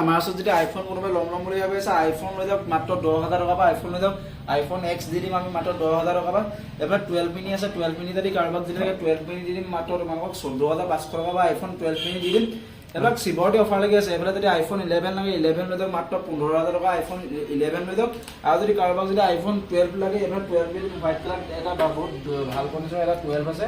আমাৰ ওচৰত যদি আইফোন কোনোবাই ল'ম বুলি ভাবি আছে আইফোন লৈ যাওক মাত্ৰ 10,000 টকা পৰা আইফোন লৈ যাওক আইফোন এক্স দি দিম আমি মাত্ৰ 10,000 টকা পৰা এবাৰ 12 মিনি আছে 12 মিনি যদি কাৰোবাক যদি লাগে 12 মিনি দি দিম মাত্ৰ তোমালোকক 14,500 টকা পৰা আইফোন 12 মিনি দি দিম এবাৰ চিবৰটি অফাৰ লাগি আছে এবাৰ যদি আইফোন 11 লাগে 11 লৈ যাওক মাত্ৰ 15,000 টকা আইফোন 11 লৈ যাওক আৰু যদি কাৰোবাক যদি আইফোন 12 লাগে এবাৰ 12 মিনি হোৱাইট কালাৰ এটা বহুত ভাল কণ্ডিশ্যন এটা 12 আছে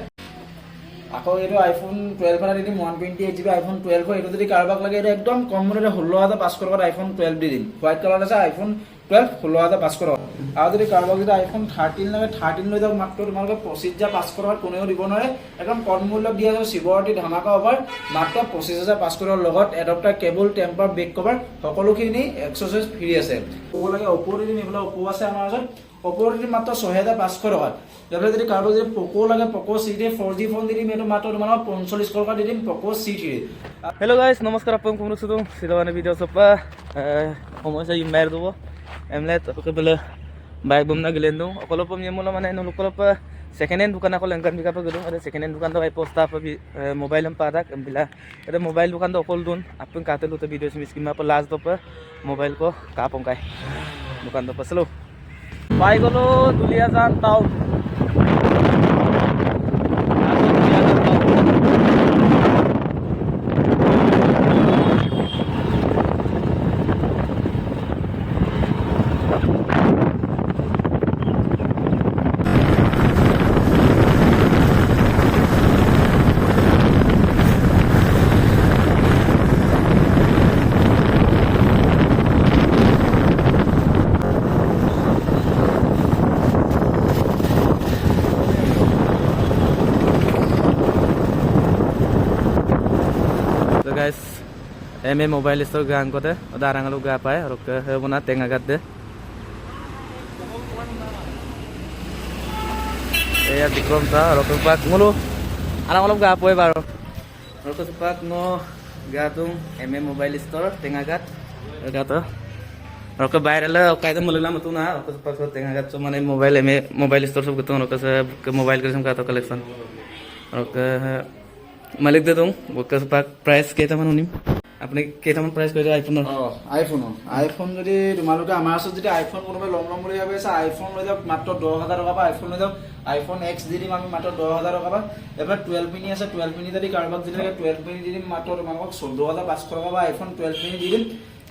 আকৌ এইটো আইফোন 12 এটা দি দিম 128 GB আইফোন 12 এইটো যদি কাৰোবাক লাগে এটা একদম কম মূল্যতে 16,500 টকাত আইফোন 12 দি দিম হোৱাইট কালাৰ আছে আইফোন 12 16,500 টকা আৰু যদি কাৰোবাক যদি আইফোন 13 লাগে 13 লৈ যাওক মাত্ৰ তোমালোকে 25,500 টকাত কোনেও দিব নোৱাৰে একদম কম মূল্যত দি আছে শিৱৰাত্ৰি ধামাকা অফাৰ মাত্ৰ 25,500 টকাৰ লগত adapter cable temper back cover সকলোখিনি এক্সেসৰিজ ফ্ৰী আছে ক'ব লাগে অপো দি দিম এইফালে অপো আছে আমাৰ ওচৰত অপো দি মাত্ৰ 6,500 টকাত এবাৰ যদি কাৰোবাক যদি পকো লাগে পকো C3 4G ফোন দি দিম এইটো মাত্ৰ তোমালোকক 45 টকা দি দিম পকো C3 हेलो गाइस नमस्कार अपन को सुनो सिलवाने वीडियो सब সমস্যা ইমেল দেব এমলে তোকে বলে বাইক বমনা গলেন দো অকলপ নিয়মলা মানে নলকলপ সেকেন্ড হ্যান্ড দোকান অকল এংকান বিকা গলো আরে সেকেন্ড হ্যান্ড দোকান তো আই পোস্ট আপ মোবাইল हम पादा बिला अरे मोबाइल दुकान तो अकल दोन अपन काते लो तो वीडियो से मिस किमा पर लास्ट तो मोबाइल को का पंकाय दुकान तो पसलो पाई गलो Duliajan town guys MA mobile store गांग को दे उदाहरण लोग गा पाए और के बना तेंगा गद दे ए यार विक्रम था और के पाक मोलो आना लोग गा पाए बारो और के पाक नो गा तुम एमए मोबाइल स्टोर तेंगा गद गा तो और के बाहर ले कायदा मोलला मतु ना और के पाक तेंगा गद तो माने मोबाइल एमए मोबाइल स्टोर सब के तो के मोबाइल के का तो कलेक्शन और के मालिक दे दूं वो के पाक प्राइस केटा मान उनिम আপনি কেটামান প্রাইস কইছে আইফোনৰ আইফোন যদি তোমালোকে আমাৰ ওচৰত যদি আইফোন কোনোবাই ল'ম বুলি ভাবি আছে আইফোন লৈ যাওক মাত্ৰ 10,000 টকা পৰা আইফোন লৈ যাওক আইফোন এক্স দি দিম আমি মাত্ৰ 10,000 টকা পৰা এবাৰ 12 মিনি আছে 12 মিনি যদি কাৰোবাক যদি লাগে 12 মিনি দি দিম মাত্ৰ তোমালোকক 14,500 টকা পৰা আইফোন 12 মিনি দি দিম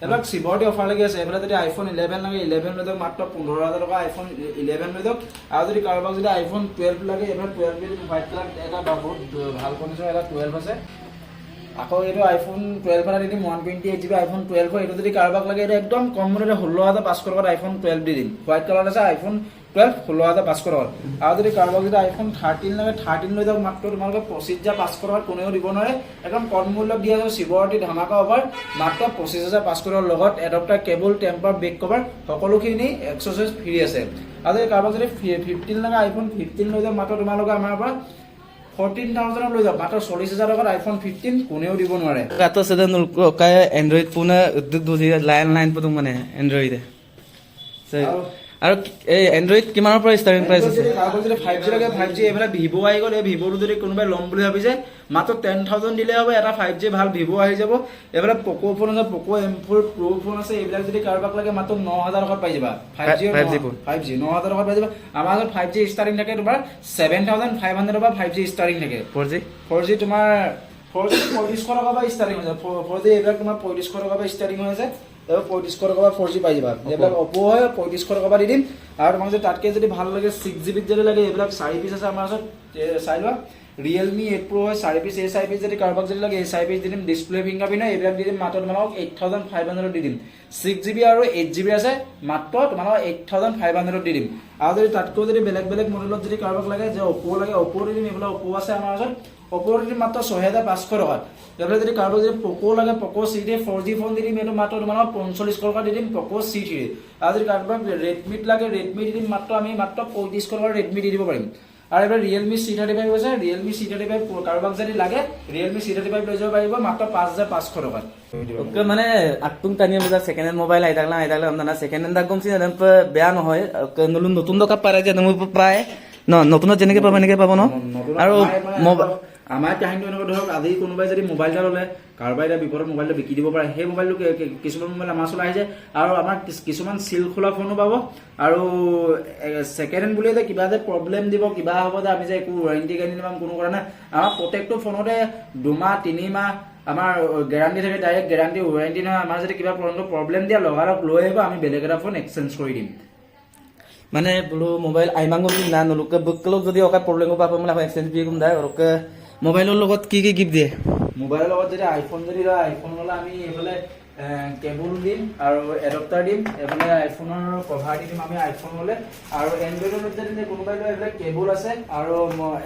এবাৰ চিবৰটি অফাৰ লাগি আছে এবাৰ যদি আইফোন 11 লাগে 11 লৈ যাওক মাত্ৰ 15,000 টকা আইফোন 11 লৈ যাওক আৰু যদি কাৰোবাক যদি আইফোন 12 লাগে এবাৰ 12 মিনি হোৱাইট কালাৰ এটা বহুত ভাল কণ্ডিশ্যন এটা 12 আছে আকৌ এইটো আইফোন 12 এটা দি দিম 128 GB আইফোন 12 এইটো যদি কাৰোবাক লাগে এটা একদম কম মূল্যতে 16,500 টকাত আইফোন 12 দি দিম হোৱাইট কালাৰ আছে আইফোন 12 16,500 টকা আৰু যদি কাৰোবাক যদি আইফোন 13 লাগে 13 লৈ যাওক মাত্ৰ তোমালোকে 25,500 টকাত কোনেও দিব নোৱাৰে একদম কম মূল্যত দিয়া আছে শিৱৰাত্ৰি ধামাকা অফাৰ মাত্ৰ 25,500 টকাৰ লগত adapter cable temper back cover সকলোখিনি এক্সেসৰিজ ফ্ৰী আছে আৰু যদি কাৰোবাক যদি 15 লাগে আইফোন 15 লৈ যাওক মাত্ৰ তোমালোকে আমাৰ পৰা 14,000 লৈ যাওক মাত্ৰ 40,000 টকাত আইফোন 15 কোনেও দিব নোৱাৰে কাটো সেদা নুলকো কায় এন্ড্ৰইড পুনা দুজি লাইন পদুম মানে এন্ড্ৰইড আৰু এই এন্ড্ৰইড কিমানৰ পৰা ষ্টাৰ্টিং প্ৰাইস আছে কাগজ যদি 5G লাগে 5G এবেলা ভিভো আহি গ'ল এই ভিভোটো যদি কোনোবাই ল'ম বুলি ভাবিছে মাত্ৰ 10,000 দিলে হ'ব এটা 5G ভাল ভিভো আহি যাব এবেলা পোকো ফোন আছে পোকো M4 Pro ফোন আছে এইবিলাক যদি কাৰোবাক লাগে মাত্ৰ 9,000 টকাত পাই যাবা 5G 9,000 টকাত পাই যাবা আমাৰ 5G ষ্টাৰ্টিং থাকে তোমাৰ 7,500 টকা 5G ষ্টাৰ্টিং থাকে 4G তোমাৰ 4G 3500 টকা পৰা ষ্টাৰ্টিং হৈ যায় 4G এইবিলাক তোমাৰ 3500 টকা পৰা ষ্টাৰ্টিং হৈ আছে এবাৰ 3500 টকা 4G পাই যাবা এইবিলাক Oppo হয় 3500 টকা দি দিম আৰু তোমাক যদি তাতকে যদি ভাল লাগে 6GB যদি লাগে এইবিলাক 4 পিস আছে আমাৰ ওচৰত চাই লোৱা Realme 8 Pro হয় 4 পিস এই 4 পিস যদি কাৰোবাক যদি লাগে এই 4 পিস দি দিম ডিসপ্লে ফিংগাৰপ্ৰিন্ট এইবিলাক দি দিম মাত্ৰ তোমালোকক 8,500 দি দিম 6GB আৰু 8GB আছে মাত্ৰ তোমালোকক 8,500 দি দিম আৰু যদি তাতকৈ যদি বেলেগ মডেলত যদি কাৰোবাক লাগে যে Oppo লাগে Oppo দি দিম এইবিলাক Oppo আছে আমাৰ ওচৰত Oppo দি মাত্ৰ 6,500 টকা এবাৰ যদি কাৰোবাক যদি Poco লাগে Poco C3 4G ফোন দি দিম এইটো মাত্ৰ তোমালোকক 45 টকা দি দিম Poco C3 আৰু যদি কাৰোবাক Redmi লাগে Redmi দি দিম মাত্ৰ আমি মাত্ৰ 35 টকাৰ Redmi দি দিব পাৰিম আৰু এবাৰ Realme C35 আছে Realme C35 কাৰোবাক যদি লাগে Realme C35 লৈ যাব পাৰিব মাত্ৰ 5,500 টকা ওকে মানে আটুং টানিয়ে মজা সেকেন্ড হ্যান্ড মোবাইল আইতাগলা আমনা সেকেন্ড হ্যান্ড দাগম সিন বেয়া নহয় নতুন দোকান পারে যে নতুন যেনেকে পাব এনেকে পাব ন আৰু আমাৰ কাহিনীটো এনেকুৱা ধৰক আজি কোনোবাই যদি মোবাইল এটা ল'লে কাৰোবাৰ এটা বিপদত মোবাইলটো বিকি দিব পাৰে সেই মোবাইলটো কিছুমান মোবাইল আমাৰ ওচৰলৈ আহিছে আৰু আমাৰ কিছুমান চিল খোলা ফোনো পাব আৰু ছেকেণ্ড হেণ্ড বুলিয়ে যে কিবা যে প্ৰব্লেম দিব কিবা হ'ব যে আমি যে একো ৱাৰেণ্টি গাৰেণ্টি পাম কোনো কথা নাই আমাৰ প্ৰত্যেকটো ফোনতে 2 মাহ 3 মাহ আমাৰ গেৰাণ্টি থাকে ডাইৰেক্ট গেৰাণ্টি ৱাৰেণ্টি নহয় আমাৰ যদি কিবা প্ৰব্লেম দিয়া লগালগ লৈ আহিব আমি বেলেগ এটা ফোন এক্সচেঞ্জ কৰি দিম Mana belum mobile aimang mungkin na nulu ke bekalo jadi okat problem apa apa malah exchange biar kumda orang ke mobile lo logot kiki gift deh মোবাইলৰ লগত যদি আইফোন যদি লয় আইফোন ল'লে আমি এইফালে কেবল দিম আৰু এডপ্টাৰ দিম এইফালে আইফোনৰ কভাৰ দি দিম আমি আইফোন ল'লে আৰু এণ্ড্ৰইডৰ যদি কোনোবাই লয় এইফালে কেবল আছে আৰু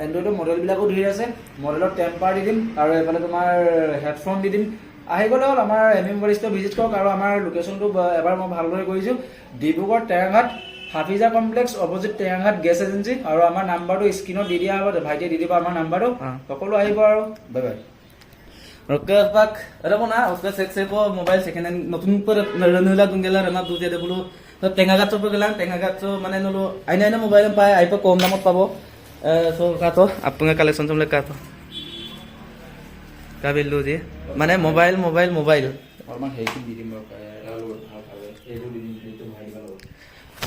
এণ্ড্ৰইডৰ মডেলবিলাকো ধেৰ আছে মডেলৰ টেম্পাৰ দি দিম আৰু এইফালে তোমাৰ হেডফোন দি দিম আহি গ'লে হ'ল আমাৰ মোবাইল ষ্ট'ৰ ভিজিট কৰক আৰু আমাৰ লোকেশ্যনটো এবাৰ মই ভালদৰে কৰিছোঁ Dibrugarh Tengaghat Hafiza complex opposite Tengaghat gas agency আৰু আমাৰ নাম্বাৰটো স্ক্ৰীনত দি দিয়া হ'ব ভাইটিয়ে দি দিব আমাৰ নাম্বাৰটো সকলো আহিব আৰু bye bye Oke pak, ada mana? Oke seko mobile second hand notun per nila tunggela rena tu jadi dulu. Tengah gat coba gelang, tengah gat so mana nulu. Aina mobile yang pai, iPhone kom namot pabo. So kato, apa nggak collection semula kato. Kabel lu dia. Mana mobile. অলপমান হেৰিটো দি দিম বাৰু ভাল ভাবে এইটো দি দিম এইটো ভাই ভাল হ'ব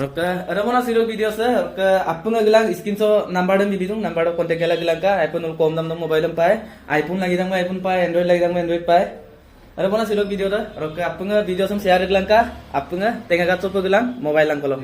Oke, ada mana sih video saya? Oke, apa nggak gelang skin so number dan bibir number dan kontak gelang ka iPhone nul kom nam mobile yang pai, iPhone lagi dang iPhone pai, Android lagi dang Android pai. Ada mana sih video dah? Oke, apa nggak video sam share gelang ka? Apa nggak tengah gat so gelang mobile lang kalau.